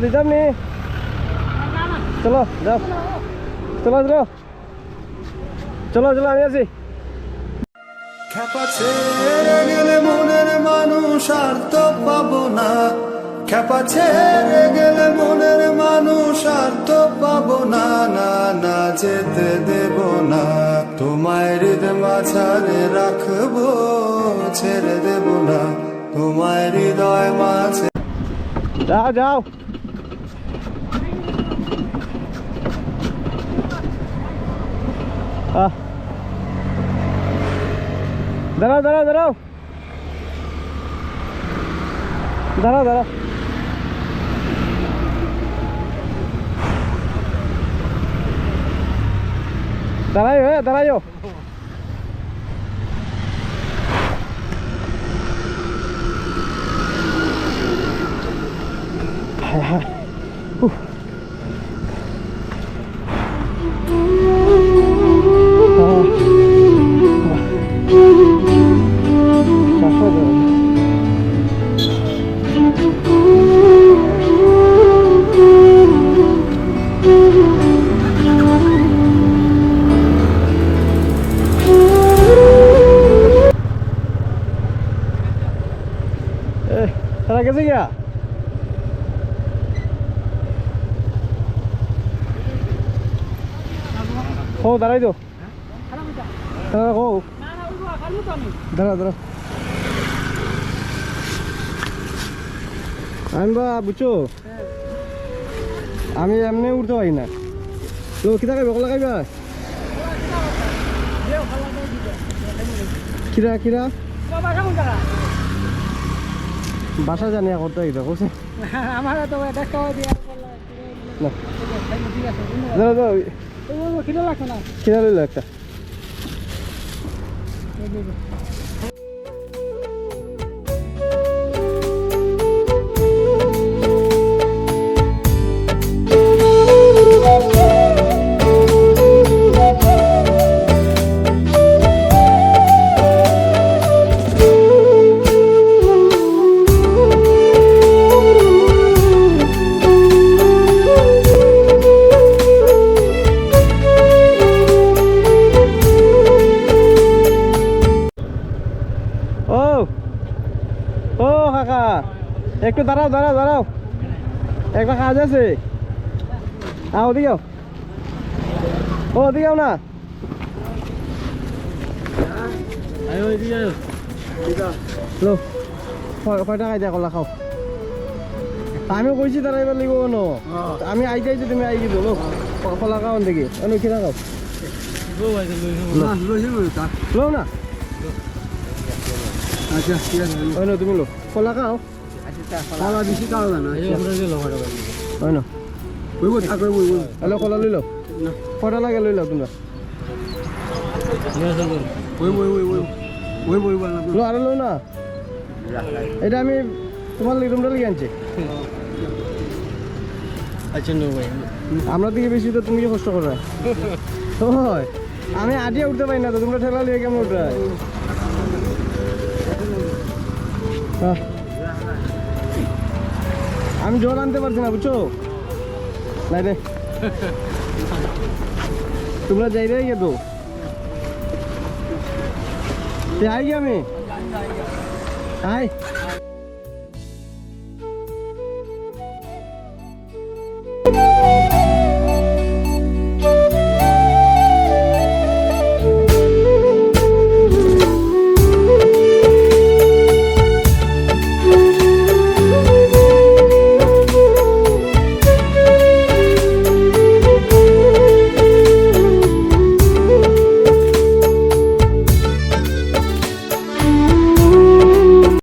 দিতাম নি চলো যাও চলো চলো চলো চলো আমি আছি খেপা ছেড়ে গেলে মনের মানুষ আর তো পাবো না খেপা ছেড়ে গেলে মনের মানুষ আর তো পাবো না না না যেতে দেব না তোমায় হৃদয় মাঝারে রাখবো ছেড়ে দেব না তোমায় হৃদয় মাঝে যাও যাও দাঁড়াও দাঁড়াও দাঁড়াও দাঁড়াও দাঁড়াও দাঁড়াইও হ্যাঁ দাঁড়াইও হ্যাঁ হ্যাঁ তারা গেছে গিয়া হো দাঁড়াই তো দাঁড়া হো দাঁড়া দাঁড়া আমি বা বুঝছো আমি এমনি উঠতে পারি না তো কিতা খাইবা কলা খাইবা খিরা খিরা বাসা জানি করতে হইতো কইছে আমার তো দেখা হয় দিয়া না দাও দাও খিদে লাগছে না খিরা লইলো একটা একটু দাঁড়াও দাঁড়াও দাঁড়াও একটা কাজ আছে ওদিকেও ওদিকেও না লো কয়টা খাই দিয়া কলা খাও আমিও কইছি তারা এবার লিখবো ন আমি আই যাইছি তুমি আই গিয়ে লো কলা খাও দেখি খিরা খাও লো না আচ্ছা ঠিক আছে তুমি লো কলা খাও কলা বেশি খাওয়া যায় না হয় না বইব থাকবে বইব হ্যালো কলা লই লো কটা লাগে লই লো তোমরা বই বই বই বই বই বই বল না লো আরো লো না এটা আমি তোমার লিগে তোমরা লিগে আনছি আচ্ছা নো ভাই আমরা থেকে বেশি তো তুমি কষ্ট করো হয় আমি আজকে উঠতে পারি না তো তোমরা ঠেলা লিয়ে কেমন উঠে আমি জল আনতে পারছি না বুঝছো নাই রে তোমরা যাই রে গিয়ে তো আই গিয়ে আমি আই